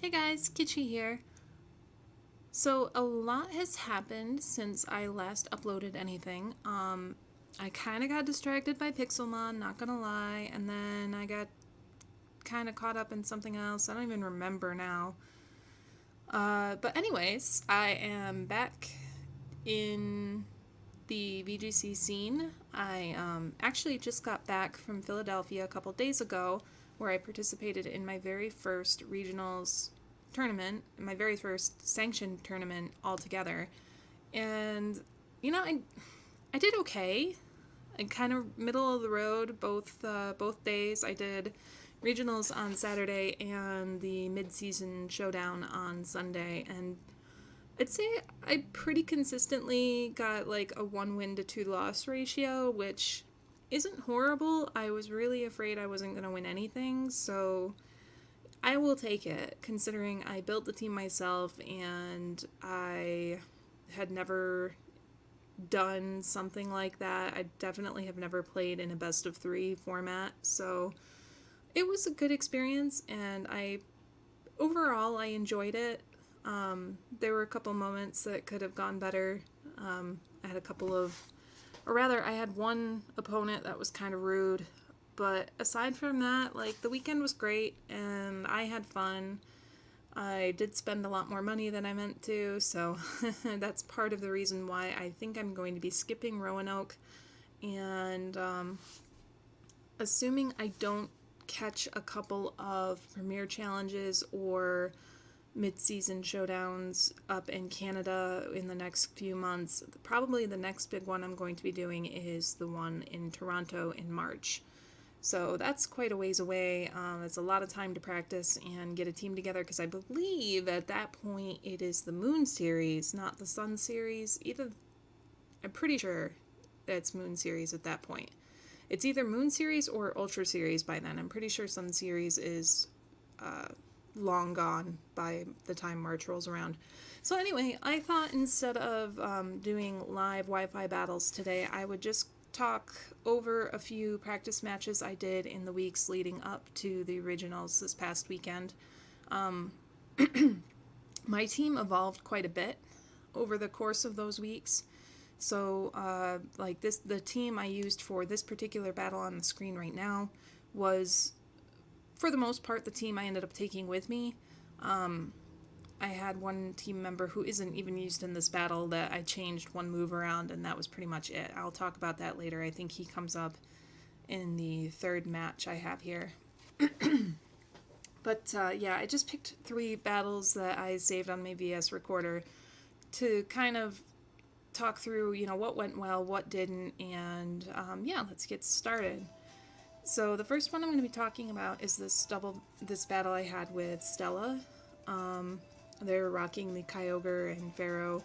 Hey guys, Kitschy here. So a lot has happened since I last uploaded anything. I kind of got distracted by Pixelmon, not gonna lie, and then I got kind of caught up in something else. I don't even remember now. But anyways, I am back in the VGC scene. I actually just got back from Philadelphia a couple days ago, where I participated in my very first regionals tournament, my very first sanctioned tournament altogether. And I did okay. And kind of middle of the road both days. I did regionals on Saturday and the mid-season showdown on Sunday, and I'd say I pretty consistently got like a 1 win to 2 loss ratio, which isn't horrible. I was really afraid I wasn't going to win anything, so I will take it, considering I built the team myself and I had never done something like that. I definitely have never played in a best of 3 format, so it was a good experience, and overall I enjoyed it. There were a couple moments that could have gone better. I had a couple of, or rather, I had one opponent that was kind of rude. But aside from that, like, the weekend was great, and I had fun. I did spend a lot more money than I meant to, so that's part of the reason why I think I'm going to be skipping Roanoke. And assuming I don't catch a couple of Premier Challenges or mid-season showdowns up in Canada in the next few months, probably the next big one I'm going to be doing is the one in Toronto in March. So that's quite a ways away. It's a lot of time to practice and get a team together, because I believe at that point it is the Moon Series, not the Sun Series. I'm pretty sure it's Moon Series at that point. It's either Moon Series or Ultra Series by then. I'm pretty sure Sun Series is long gone by the time March rolls around. So anyway, I thought instead of doing live Wi-Fi battles today, I would just talk over a few practice matches I did in the weeks leading up to the originals this past weekend. My team evolved quite a bit over the course of those weeks. So, the team I used for this particular battle on the screen right now was, for the most part, the team I ended up taking with me. I had one team member who isn't even used in this battle that I changed one move around, and that was pretty much it. I'll talk about that later. I think he comes up in the third match I have here. But I just picked 3 battles that I saved on my VS recorder to kind of talk through, what went well, what didn't, and let's get started. So the first one I'm going to be talking about is this battle I had with Stella. They're rocking the Kyogre and Pharaoh.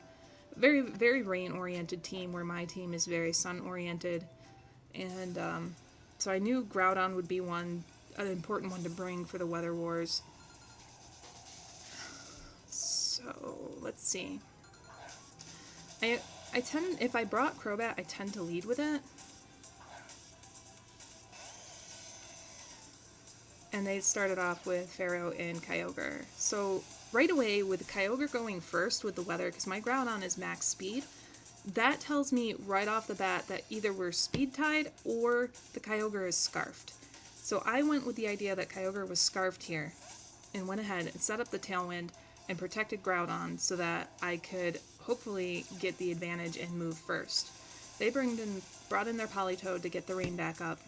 Very, very rain-oriented team, where my team is very sun-oriented. And so I knew Groudon would be an important one to bring for the Weather Wars. So, let's see. If I brought Crobat, I tend to lead with it. And they started off with Pharaoh and Kyogre. So right away, with Kyogre going first with the weather, because my Groudon is max speed, that tells me right off the bat that either we're speed tied or the Kyogre is scarfed. So I went with the idea that Kyogre was scarfed here, and went ahead and set up the Tailwind and protected Groudon so that I could hopefully get the advantage and move first. They brought in their Politoed to get the rain back up.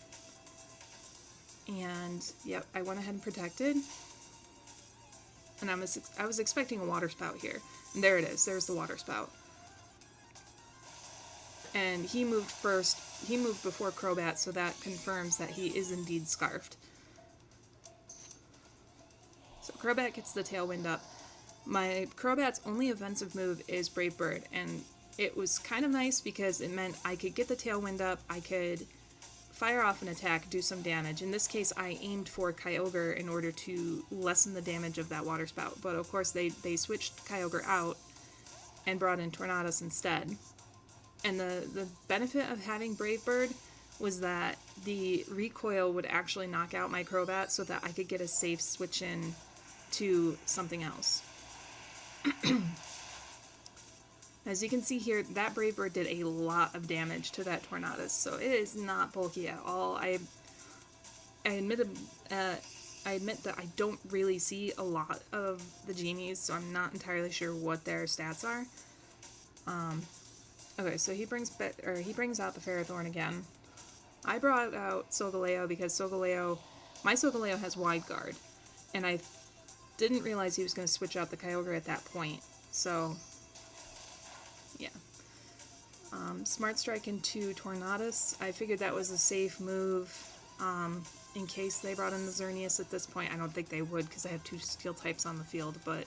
And yep, I went ahead and protected. And I was expecting a water spout here. And there it is. There's the water spout. And he moved first. He moved before Crobat, so that confirms that he is indeed scarfed. So Crobat gets the Tailwind up. My Crobat's only offensive move is Brave Bird, and it was kind of nice because it meant I could get the Tailwind up, I could fire off an attack, do some damage. In this case, I aimed for Kyogre in order to lessen the damage of that water spout, but of course they switched Kyogre out and brought in Tornadus instead. And the benefit of having Brave Bird was that the recoil would actually knock out my Crobat so that I could get a safe switch in to something else. As you can see here, that Brave Bird did a lot of damage to that Tornadus, so it is not bulky at all. I admit that I don't really see a lot of the genies, so I'm not entirely sure what their stats are. Okay, so he brings out the Ferrothorn again. I brought out Solgaleo because my Solgaleo has Wide Guard, and I didn't realize he was going to switch out the Kyogre at that point. So, yeah. Smart Strike into Tornadus. I figured that was a safe move in case they brought in the Xerneas at this point. I don't think they would because I have 2 Steel types on the field, but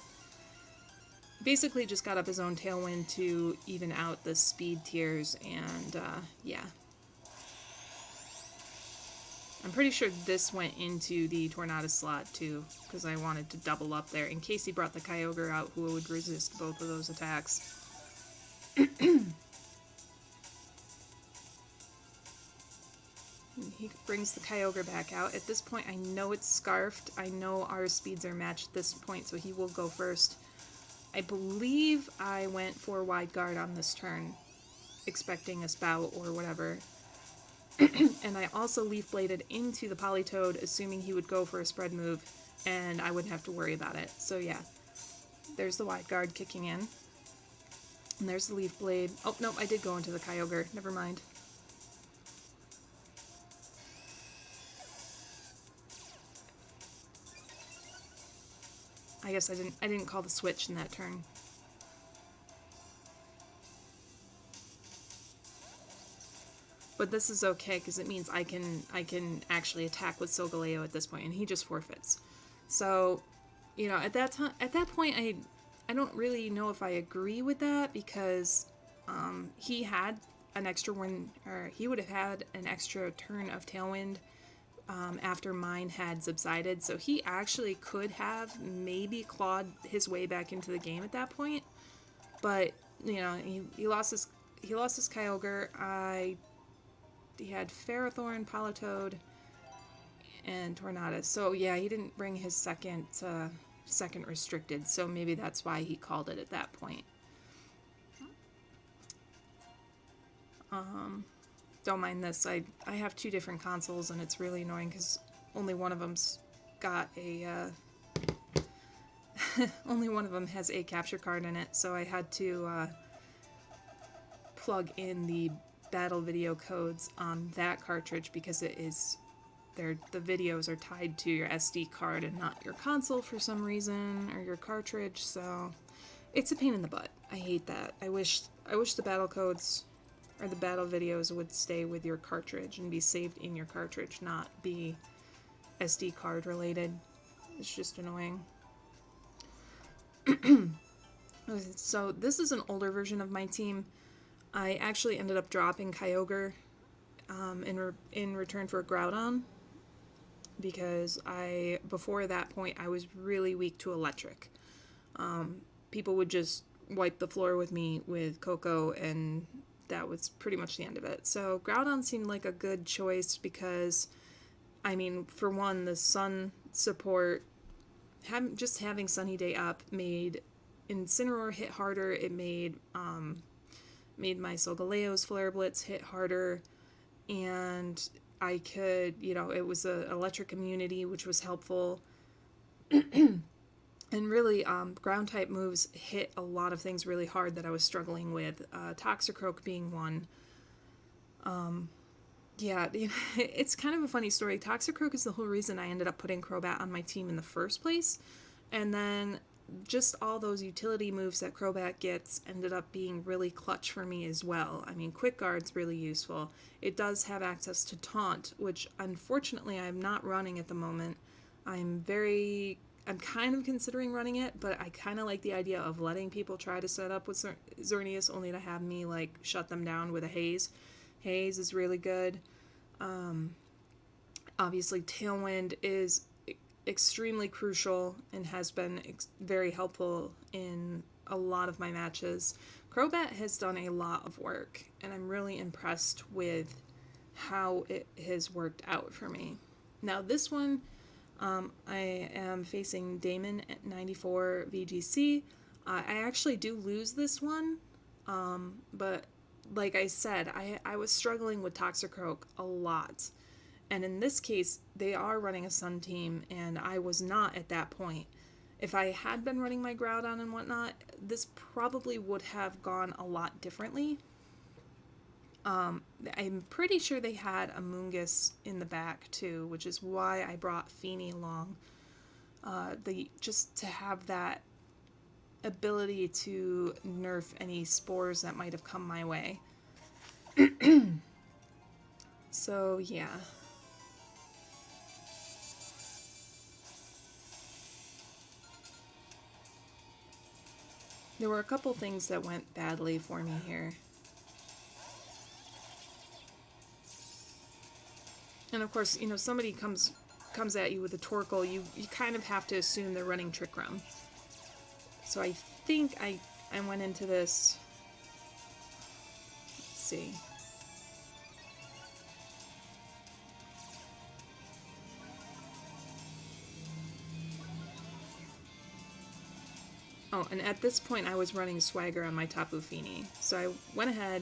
basically just got up his own Tailwind to even out the speed tiers, and yeah. I'm pretty sure this went into the Tornadus slot too, because I wanted to double up there in case he brought the Kyogre out, who would resist both of those attacks. He brings the Kyogre back out. At this point, I know it's Scarfed. I know our speeds are matched at this point, so he will go first. I believe I went for Wide Guard on this turn, expecting a Spout or whatever. And I also Leaf Bladed into the Politoed, assuming he would go for a spread move, and I wouldn't have to worry about it. So yeah, there's the Wide Guard kicking in. And there's the Leaf Blade. Oh, no, I did go into the Kyogre. Never mind. I guess I didn't call the switch in that turn. But this is okay because it means I can actually attack with Solgaleo at this point, and he just forfeits. So, you know, at that point, I don't really know if I agree with that because he had an extra one, or he would have had an extra turn of Tailwind after mine had subsided. So he actually could have maybe clawed his way back into the game at that point. But you know, he lost his Kyogre. He had Ferrothorn, Politoed, and Tornadus. So yeah, he didn't bring his second restricted, so maybe that's why he called it at that point. Don't mind this. I have 2 different consoles, and it's really annoying because only one of them's got a only one of them has a capture card in it, so I had to plug in the battle video codes on that cartridge because the videos are tied to your SD card and not your console for some reason, or your cartridge, so it's a pain in the butt. I hate that. I wish the battle codes or the battle videos would stay with your cartridge and be saved in your cartridge, not be SD card related. It's just annoying. So this is an older version of my team. I actually ended up dropping Kyogre in return for a Groudon because before that point I was really weak to electric. People would just wipe the floor with me with Coco, and that was pretty much the end of it. So Groudon seemed like a good choice because, I mean, for one, the sun support, just having Sunny Day up made Incineroar hit harder. It made my Solgaleo's Flare Blitz hit harder, and I could, you know, it was an electric immunity, which was helpful. And really, ground type moves hit a lot of things really hard that I was struggling with, Toxicroak being one. Yeah, it's kind of a funny story. Toxicroak is the whole reason I ended up putting Crobat on my team in the first place, and then just all those utility moves that Crobat gets ended up being really clutch for me as well. I mean, Quick Guard's really useful. It does have access to Taunt, which unfortunately I'm not running at the moment. I'm kind of considering running it, but I kind of like the idea of letting people try to set up with Xerneas only to have me, like, shut them down with a Haze. Haze is really good. Obviously, Tailwind is extremely crucial and has been very helpful in a lot of my matches. Crobat has done a lot of work, and I'm really impressed with how it has worked out for me. Now, this one, I am facing Damon at 94 VGC. I actually do lose this one, but like I said, I was struggling with Toxicroak a lot. And in this case, they are running a Sun team, and I was not at that point. If I had been running my Groudon and whatnot, this probably would have gone a lot differently. I'm pretty sure they had a Moongus in the back too, which is why I brought Phini along. Just to have that ability to nerf any spores that might have come my way. So yeah. There were a couple things that went badly for me here. And of course, you know, somebody comes at you with a Torkoal, you kind of have to assume they're running Trick Room. So I think I went into this. Let's see. Oh, and at this point I was running Swagger on my Tapu Fini. So I went ahead.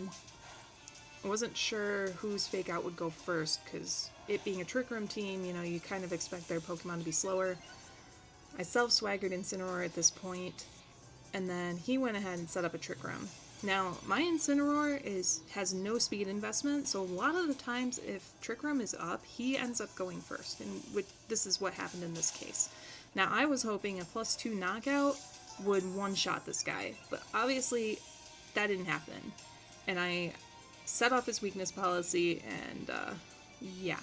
I wasn't sure whose Fake Out would go first, because it being a Trick Room team, you know, you kind of expect their Pokemon to be slower. I self-swaggered Incineroar at this point, and then he went ahead and set up a Trick Room. Now, my Incineroar has no speed investment, so a lot of the times if Trick Room is up, he ends up going first, and this is what happened in this case. Now, I was hoping a +2 knockout would one-shot this guy, but obviously that didn't happen. And I set off his weakness policy, and yeah.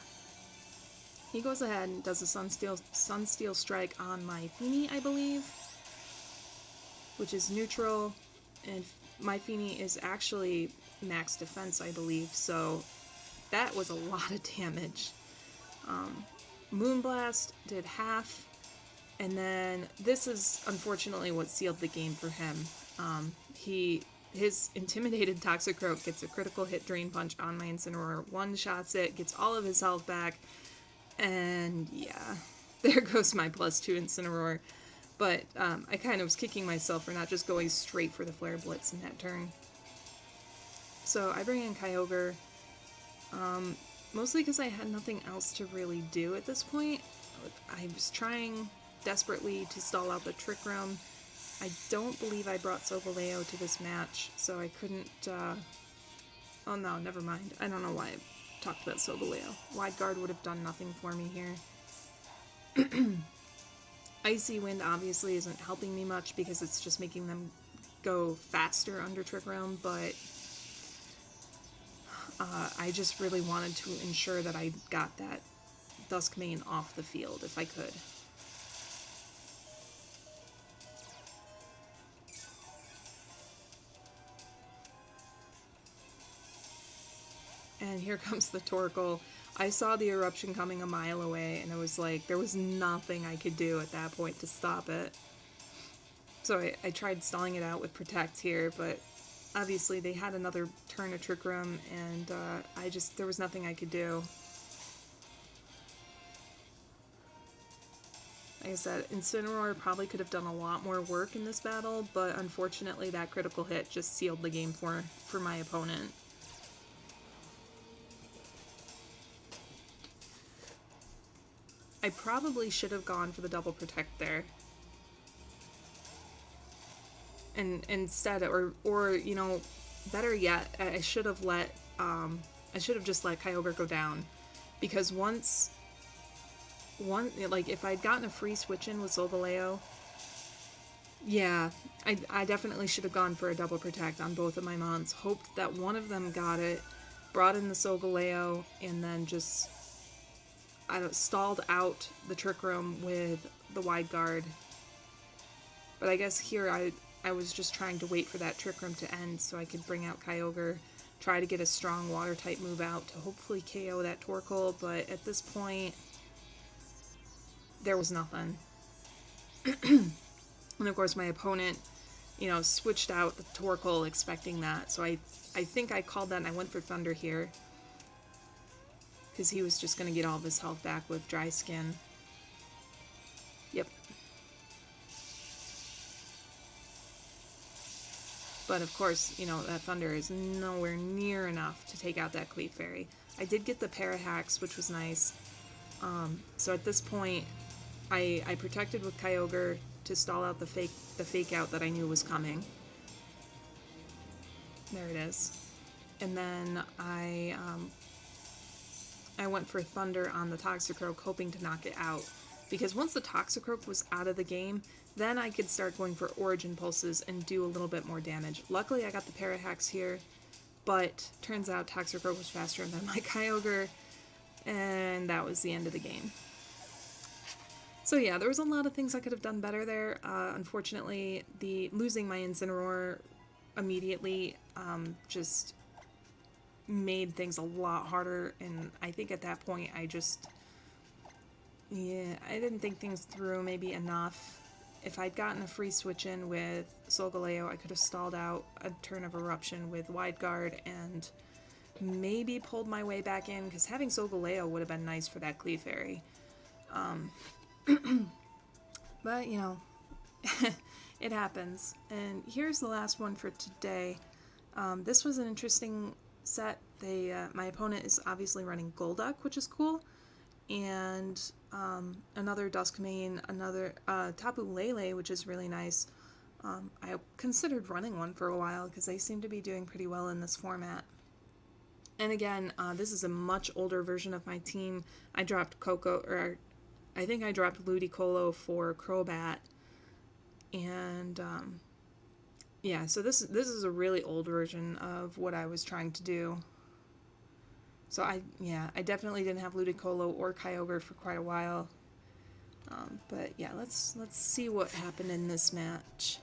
He goes ahead and does a Sunsteel Strike on my Fini, I believe, which is neutral, and my Fini is actually max defense, I believe, so that was a lot of damage. Moonblast did half, and then this is unfortunately what sealed the game for him. His intimidated Toxicroak gets a critical hit Drain Punch on my Incineroar, one-shots it, gets all of his health back, and yeah, there goes my +2 Incineroar. But I kind of was kicking myself for not just going straight for the Flare Blitz in that turn. So I bring in Kyogre, mostly because I had nothing else to really do at this point. I was trying desperately to stall out the Trick Room. I don't believe I brought Solgaleo to this match, so I couldn't, oh no, never mind. I don't know why I talked about Solgaleo. Wide Guard would have done nothing for me here. Icy Wind obviously isn't helping me much because it's just making them go faster under Trick Room, but I just really wanted to ensure that I got that Duskmane off the field if I could. And here comes the Torkoal. I saw the eruption coming a mile away, and it was like, there was nothing I could do at that point to stop it. So I tried stalling it out with Protect here, but obviously they had another turn of Trick Room, and there was nothing I could do. Like I said, Incineroar probably could have done a lot more work in this battle, but unfortunately that critical hit just sealed the game for my opponent. I probably should have gone for the double protect there. And instead, or you know, better yet, I should have just let Kyogre go down. Because like, if I'd gotten a free switch in with Solgaleo, yeah, I definitely should have gone for a double protect on both of my mons. Hoped that one of them got it, brought in the Solgaleo, and then just stalled out the Trick Room with the Wide Guard. But I guess here I was just trying to wait for that Trick Room to end so I could bring out Kyogre, try to get a strong Water-type move out to hopefully KO that Torkoal, but at this point, there was nothing. And of course my opponent, you know, switched out the Torkoal expecting that, so I think I called that and I went for Thunder here. Because he was just going to get all of his health back with Dry Skin. But of course, you know, that Thunder is nowhere near enough to take out that Cleave Fairy. I did get the Parahax, which was nice. So at this point, I protected with Kyogre to stall out the fake out that I knew was coming. There it is. And then I went for Thunder on the Toxicroak, hoping to knock it out. Because once the Toxicroak was out of the game, then I could start going for Origin Pulses and do a little bit more damage. Luckily, I got the Parahax here, but turns out Toxicroak was faster than my Kyogre, and that was the end of the game. So yeah, there was a lot of things I could have done better there. Unfortunately, losing my Incineroar immediately just made things a lot harder, and I think at that point I didn't think things through maybe enough. If I'd gotten a free switch in with Solgaleo, I could have stalled out a turn of Eruption with Wide Guard and maybe pulled my way back in, because having Solgaleo would have been nice for that Cleave Fairy. But, you know, it happens. And here's the last one for today. This was an interesting set. My opponent is obviously running Golduck, which is cool, and another Duskmane, another Tapu Lele, which is really nice. I considered running one for a while because they seem to be doing pretty well in this format. And again, this is a much older version of my team. I dropped I think I dropped Ludicolo for Crobat, and yeah, so this is a really old version of what I was trying to do. So I definitely didn't have Ludicolo or Kyogre for quite a while. But yeah, let's see what happened in this match.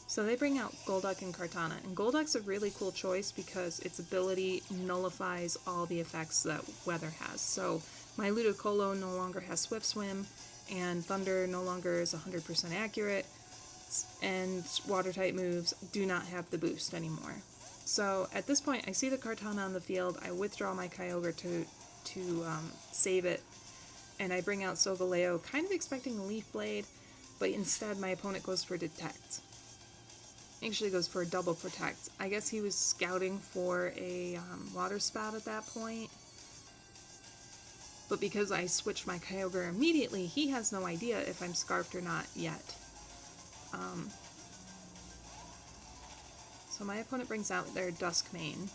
So they bring out Golduck and Kartana, and Golduck's a really cool choice because its ability nullifies all the effects that Weather has. So my Ludicolo no longer has Swift Swim, and Thunder no longer is 100% accurate, and Water-type moves do not have the boost anymore. So at this point, I see the Kartana on the field, I withdraw my Kyogre to save it, and I bring out Solgaleo, kind of expecting a Leaf Blade, but instead my opponent goes for Detect. Actually goes for a double Protect. I guess he was scouting for a Water Spout at that point. But because I switched my Kyogre immediately, he has no idea if I'm Scarfed or not yet. So my opponent brings out their Duskmane.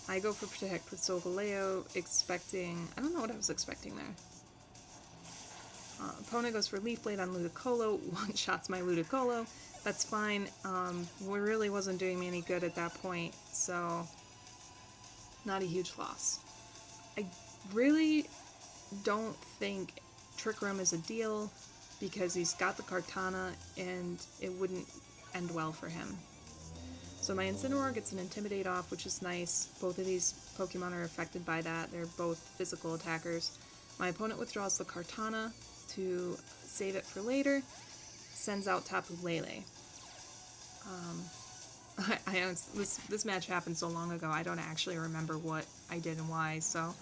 I go for Protect with Solgaleo, expecting... I don't know what I was expecting there. Opponent goes for Leaf Blade on Ludicolo, one-shots my Ludicolo. That's fine. We really wasn't doing me any good at that point, so not a huge loss. I really don't think Trick Room is a deal because he's got the Kartana and it wouldn't end well for him. So my Incineroar gets an Intimidate off, which is nice. Both of these Pokemon are affected by that. They're both physical attackers. My opponent withdraws the Kartana to save it for later. Sends out Tapu Lele. This match happened so long ago, I don't actually remember what I did and why, so...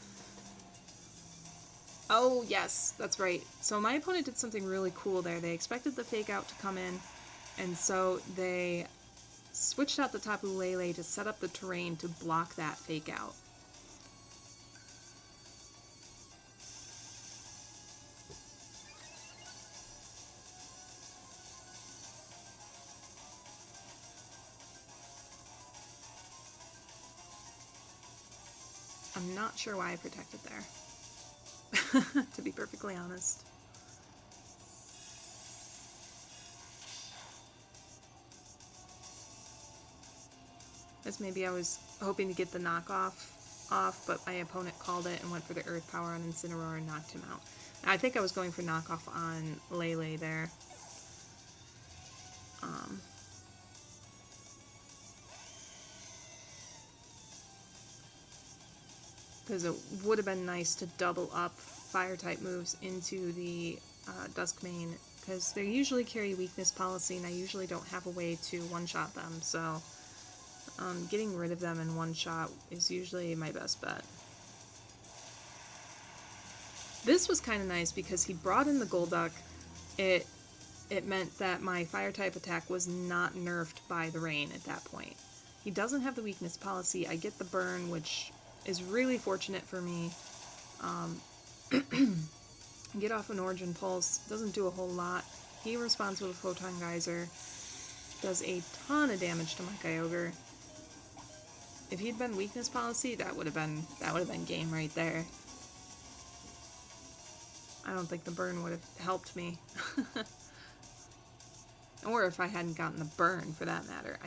Oh, yes, that's right. So my opponent did something really cool there. They expected the Fake Out to come in, and so they switched out the Tapu Lele to set up the terrain to block that Fake Out. I'm not sure why I protected there, to be perfectly honest. As maybe I was hoping to get the knockoff off, but my opponent called it and went for the Earth Power on Incineroar and knocked him out. I think I was going for knockoff on Lele there. Because it would have been nice to double up Fire-type moves into the Duskmane, because they usually carry weakness policy, and I usually don't have a way to one-shot them, so getting rid of them in one shot is usually my best bet. This was kind of nice because he brought in the Golduck. It meant that my fire-type attack was not nerfed by the rain at that point. He doesn't have the weakness policy. I get the burn, which is really fortunate for me. Get off an Origin Pulse, doesn't do a whole lot. He responds with a Photon Geyser, does a ton of damage to my Kyogre. If he'd been weakness policy, that would have been game right there. I don't think the burn would have helped me. Or if I hadn't gotten the burn, for that matter.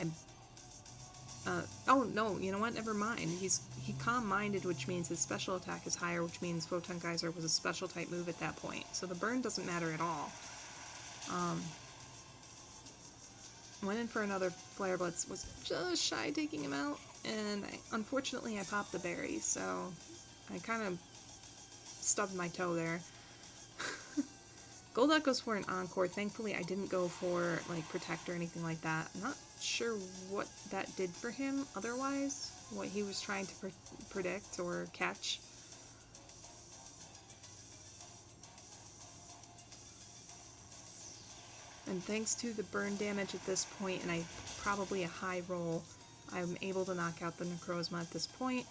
Oh no, you know what? Never mind. He calm-minded, which means his special attack is higher, which means Photon Geyser was a special type move at that point. So the burn doesn't matter at all. Went in for another Flare Blitz, was just shy taking him out, and unfortunately I popped the berry, so I kind of stubbed my toe there. Golduck goes for an Encore. Thankfully I didn't go for like Protect or anything like that. I'm not sure what that did for him otherwise, what he was trying to predict or catch. And thanks to the burn damage at this point, and probably a high roll, I'm able to knock out the Necrozma at this point.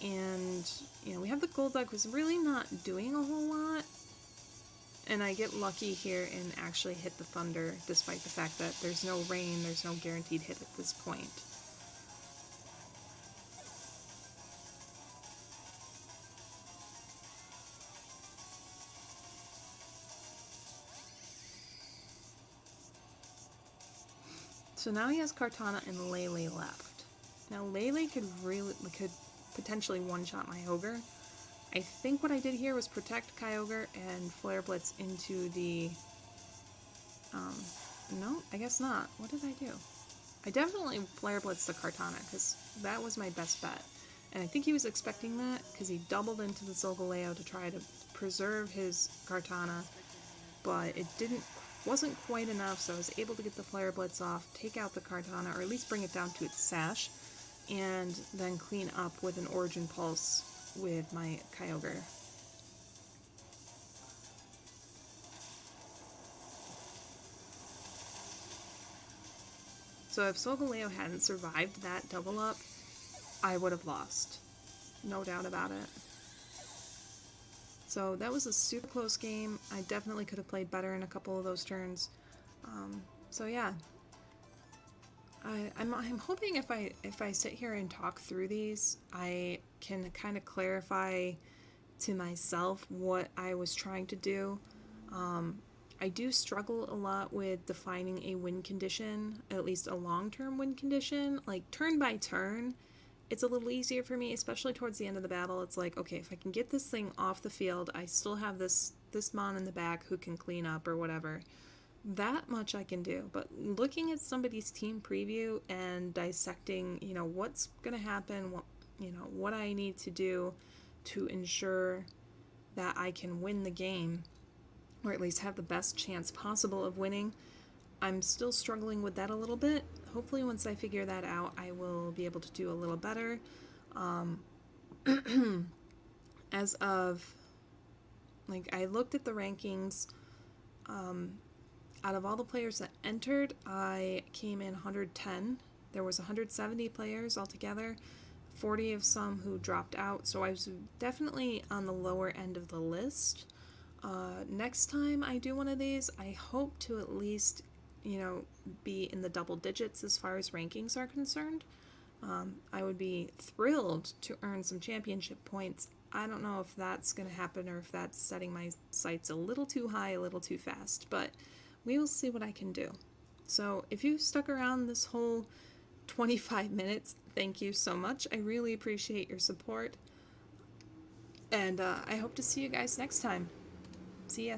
And, you know, we have the Golduck who's really not doing a whole lot. And I get lucky here and actually hit the Thunder, despite the fact that there's no rain, there's no guaranteed hit at this point. So now he has Kartana and Lele left. Now Lele could potentially one-shot my Ogre. I think what I did here was protect Kyogre and Flare Blitz into the... no, I guess not. What did I do? I definitely Flare Blitzed the Kartana, because that was my best bet. And I think he was expecting that, because he doubled into the Solgaleo to try to preserve his Kartana, but it wasn't quite enough, so I was able to get the Flare Blitz off, take out the Kartana, or at least bring it down to its sash, and then clean up with an Origin Pulse with my Kyogre. So if Solgaleo hadn't survived that double up, I would have lost. No doubt about it. So that was a super close game. I definitely could have played better in a couple of those turns. So yeah. I'm hoping if I sit here and talk through these, I can kind of clarify to myself what I was trying to do. I do struggle a lot with defining a win condition, at least a long-term win condition. Like, turn by turn, it's a little easier for me, especially towards the end of the battle. It's like, okay, if I can get this thing off the field, I still have this mon in the back who can clean up or whatever. That much I can do. But looking at somebody's team preview and dissecting, you know, what's going to happen, what I need to do to ensure that I can win the game, or at least have the best chance possible of winning, I'm still struggling with that a little bit. Hopefully once I figure that out, I will be able to do a little better. As of, like, I looked at the rankings. Out of all the players that entered, I came in 110. There was 170 players altogether, 40 of some who dropped out, so I was definitely on the lower end of the list. Next time I do one of these, I hope to at least, be in the double digits as far as rankings are concerned. I would be thrilled to earn some championship points. I don't know if that's going to happen or if that's setting my sights a little too high, a little too fast, but we will see what I can do. So if you stuck around this whole 25 minutes, thank you so much. I really appreciate your support. And I hope to see you guys next time. See ya.